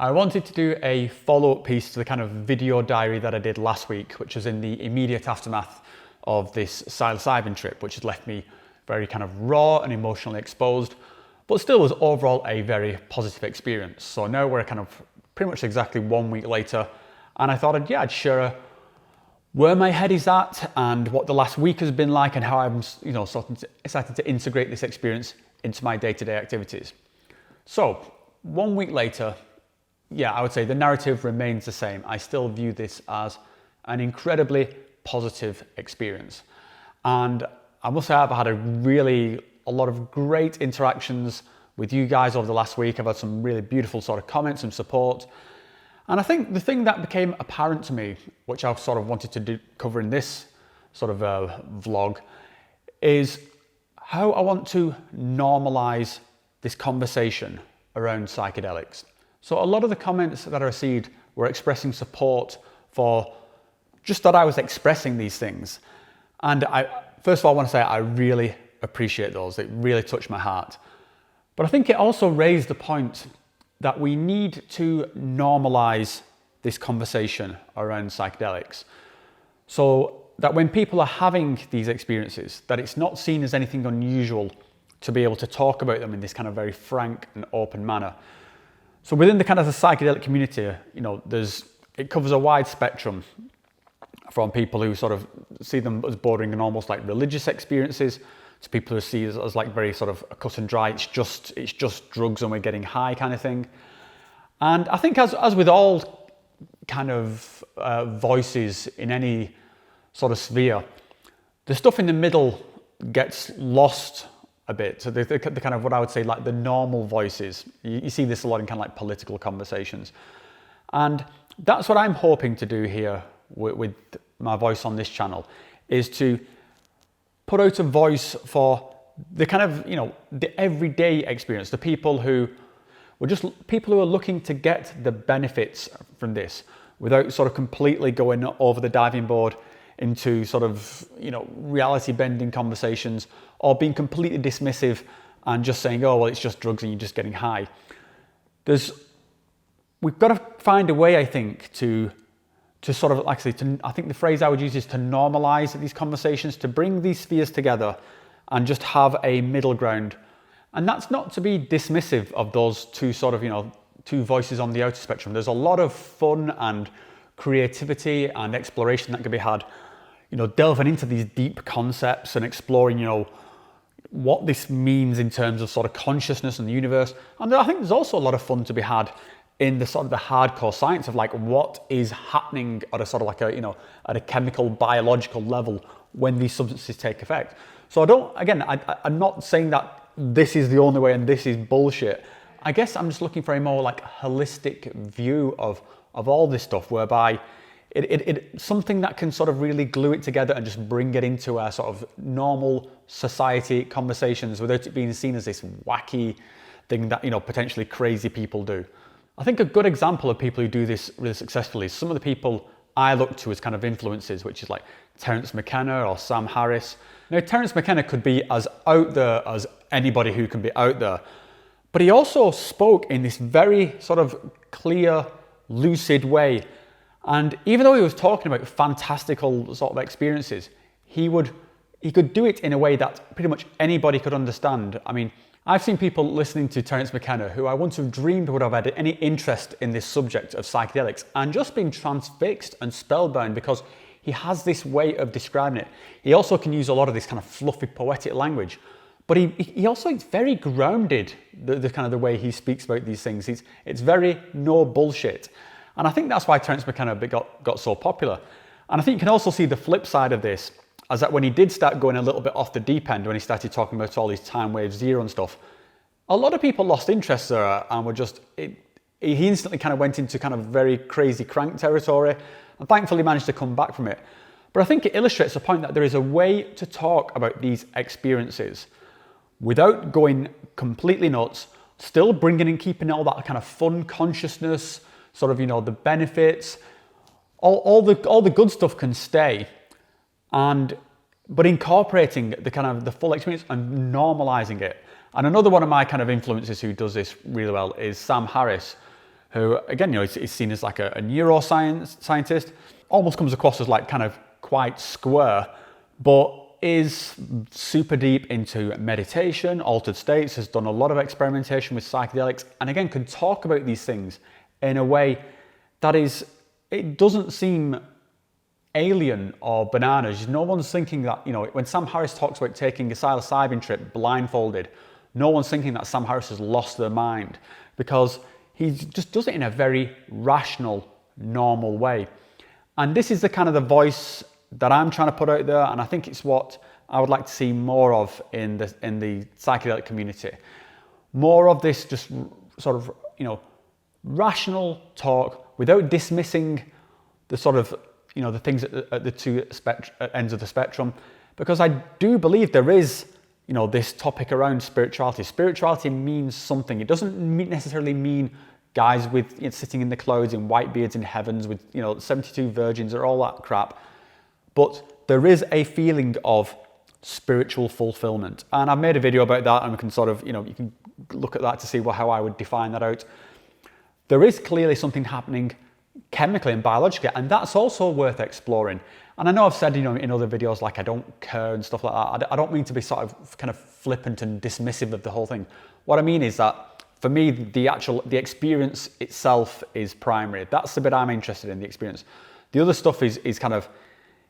I wanted to do a follow-up piece to the kind of video diary that I did last week, which was in the immediate aftermath of this psilocybin trip, which had left me very kind of raw and emotionally exposed, but still was overall a very positive experience. So now we're kind of pretty much exactly 1 week later, and I thought I'd share where my head is at and what the last week has been like and how I'm starting to integrate this experience into my day-to-day activities. So 1 week later, I would say the narrative remains the same. I still view this as an incredibly positive experience. And I must say I've had a lot of great interactions with you guys over the last week. I've had some really beautiful sort of comments and support. And I think the thing that became apparent to me, which I sort of wanted to cover in this sort of vlog, is how I want to normalize this conversation around psychedelics. So a lot of the comments that I received were expressing support for just that I was expressing these things. And first of all, I want to say I really appreciate those. It really touched my heart. But I think it also raised the point that we need to normalize this conversation around psychedelics. So that when people are having these experiences, that it's not seen as anything unusual to be able to talk about them in this kind of very frank and open manner. So within the kind of the psychedelic community, it covers a wide spectrum from people who sort of see them as bordering on almost like religious experiences to people who see it as like very sort of cut and dry, it's just drugs and we're getting high kind of thing. And I think as with all kind of voices in any sort of sphere, the stuff in the middle gets lost a bit. So the kind of what I would say like the normal voices, you see this a lot in kind of like political conversations. And that's what I'm hoping to do here with my voice on this channel, is to put out a voice for the kind of, the everyday experience, the people who are looking to get the benefits from this without sort of completely going over the diving board into sort of, reality bending conversations or being completely dismissive and just saying, oh, well, it's just drugs and you're just getting high. We've got to find a way, I think, to sort of, I think the phrase I would use is to normalize these conversations, to bring these spheres together and just have a middle ground. And that's not to be dismissive of those two sort of, two voices on the outer spectrum. There's a lot of fun and creativity and exploration that can be had, delving into these deep concepts and exploring, what this means in terms of sort of consciousness and the universe. And I think there's also a lot of fun to be had in the sort of the hardcore science of like what is happening at a sort of like at a chemical biological level when these substances take effect. So I'm not saying that this is the only way and this is bullshit. I guess I'm just looking for a more like holistic view of all this stuff, whereby it's something that can sort of really glue it together and just bring it into our sort of normal society conversations without it being seen as this wacky thing that, potentially crazy people do. I think a good example of people who do this really successfully is some of the people I look to as kind of influences, which is like Terence Mckenna or Sam Harris. Now, Terence Mckenna could be as out there as anybody who can be out there, but he also spoke in this very sort of clear, lucid way. And even though he was talking about fantastical sort of experiences, he could do it in a way that pretty much anybody could understand. I mean, I've seen people listening to Terence Mckenna who I wouldn't have dreamed would have had any interest in this subject of psychedelics and just been transfixed and spellbound because he has this way of describing it. He also can use a lot of this kind of fluffy poetic language, but he also is very grounded, the kind of the way he speaks about these things. It's very no bullshit. And I think that's why Terence Mckenna got so popular. And I think you can also see the flip side of this, as that when he did start going a little bit off the deep end, when he started talking about all these time wave zero and stuff, a lot of people lost interest there and were he instantly kind of went into kind of very crazy crank territory and thankfully managed to come back from it. But I think it illustrates the point that there is a way to talk about these experiences without going completely nuts, still bringing and keeping all that kind of fun consciousness, sort of, the benefits, all the good stuff can stay. But incorporating the full experience and normalizing it. And another one of my kind of influences who does this really well is Sam Harris, who, again, is seen as like a neuroscience scientist, almost comes across as like kind of quite square, but is super deep into meditation, altered states, has done a lot of experimentation with psychedelics, and again, can talk about these things in a way that it doesn't seem alien or bananas. No one's thinking that, when Sam Harris talks about taking a psilocybin trip blindfolded, no one's thinking that Sam Harris has lost their mind, because he just does it in a very rational, normal way. And this is the kind of the voice that I'm trying to put out there, and I think it's what I would like to see more of in the psychedelic community. More of this just sort of, rational talk without dismissing the sort of, the things at the two ends of the spectrum, because I do believe there is, this topic around spirituality. Spirituality means something. It doesn't necessarily mean guys with sitting in the clouds in white beards in heavens with 72 virgins or all that crap, but there is a feeling of spiritual fulfillment, and I've made a video about that, and we can sort of you can look at that to see how I would define that out. There is clearly something happening chemically and biologically, and that's also worth exploring. And I know I've said in other videos like I don't care and stuff like that. I don't mean to be sort of kind of flippant and dismissive of the whole thing. What I mean is that for me, the experience itself is primary. That's the bit I'm interested in, the experience. The other stuff is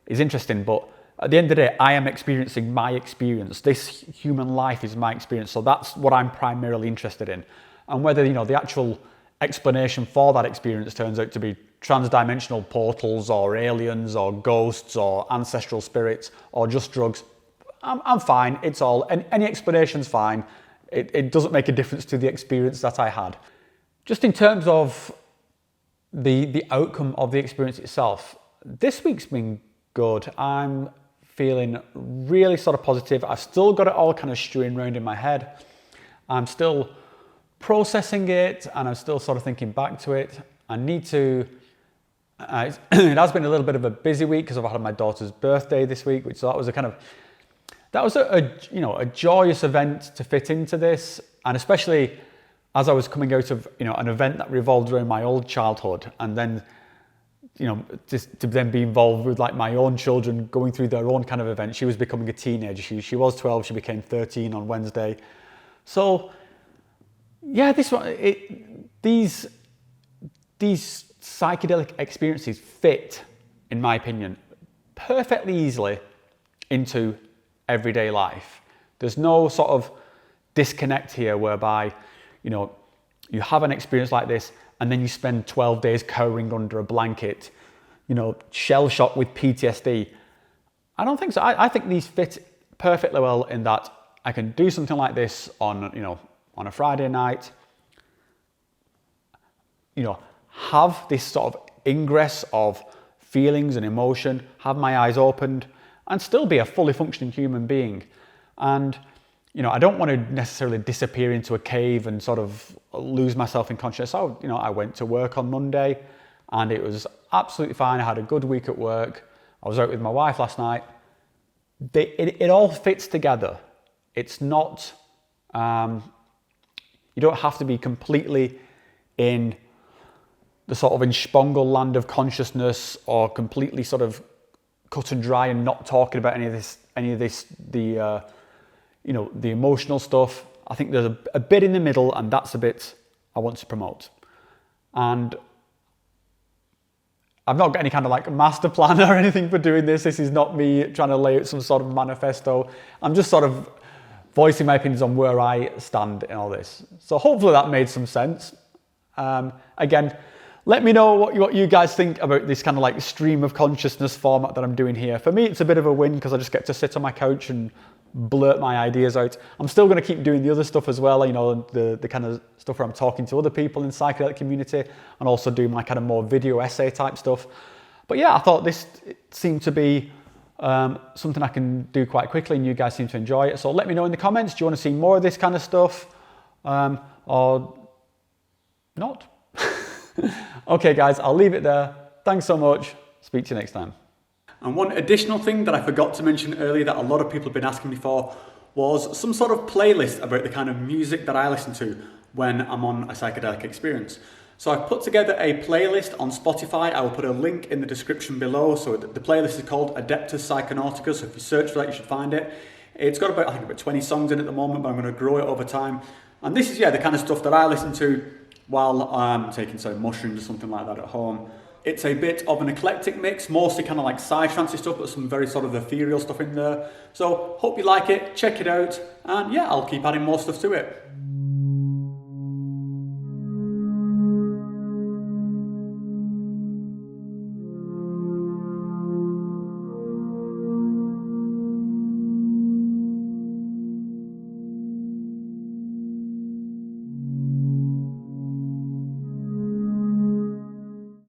interesting, but at the end of the day, I am experiencing my experience. This human life is my experience, so that's what I'm primarily interested in. And whether the actual explanation for that experience turns out to be trans-dimensional portals or aliens or ghosts or ancestral spirits or just drugs, I'm fine. It's all, any explanation's fine. It doesn't make a difference to the experience that I had. Just in terms of the outcome of the experience itself, this week's been good. I'm feeling really sort of positive. I've still got it all kind of stewing around in my head. I'm still processing it, and I'm still sort of thinking back to it. I need to, it has been a little bit of a busy week because I've had my daughter's birthday this week, which that was a joyous event to fit into this. And especially as I was coming out of, an event that revolved around my old childhood, and then, just to then be involved with like my own children going through their own kind of event. She was becoming a teenager. She was 12, she became 13 on Wednesday. So yeah, these psychedelic experiences fit, in my opinion, perfectly easily into everyday life. There's no sort of disconnect here whereby, you have an experience like this and then you spend 12 days cowering under a blanket, shell-shocked with PTSD. I don't think so. I think these fit perfectly well in that I can do something like this on a Friday night, have this sort of ingress of feelings and emotion, have my eyes opened, and still be a fully functioning human being. And, I don't want to necessarily disappear into a cave and sort of lose myself in consciousness. So, I went to work on Monday and it was absolutely fine. I had a good week at work. I was out with my wife last night. It all fits together. It's not, you don't have to be completely in the sort of enspongle land of consciousness or completely sort of cut and dry and not talking about any of this, the emotional stuff. I think there's a bit in the middle, and that's a bit I want to promote. And I've not got any kind of like master plan or anything for doing this. This is not me trying to lay out some sort of manifesto. I'm just sort of voicing my opinions on where I stand in all this. So hopefully that made some sense. Again, let me know what you guys think about this kind of like stream of consciousness format that I'm doing here. For me, it's a bit of a win because I just get to sit on my couch and blurt my ideas out. I'm still going to keep doing the other stuff as well, the kind of stuff where I'm talking to other people in the psychedelic community, and also do my kind of more video essay type stuff. But yeah, I thought this seemed to be something I can do quite quickly, and you guys seem to enjoy it. So let me know in the comments, do you want to see more of this kind of stuff or not? Okay guys, I'll leave it there. Thanks so much. Speak to you next time. And one additional thing that I forgot to mention earlier that a lot of people have been asking me for was some sort of playlist about the kind of music that I listen to when I'm on a psychedelic experience. So I've put together a playlist on Spotify. I will put a link in the description below. So the playlist is called Adeptus Psychonautica. So if you search for that, you should find it. It's got I think about 20 songs in at the moment, but I'm going to grow it over time. And this is, the kind of stuff that I listen to while I'm taking, mushrooms or something like that at home. It's a bit of an eclectic mix, mostly kind of like psytrance stuff, but some very sort of ethereal stuff in there. So hope you like it, check it out, and yeah, I'll keep adding more stuff to it.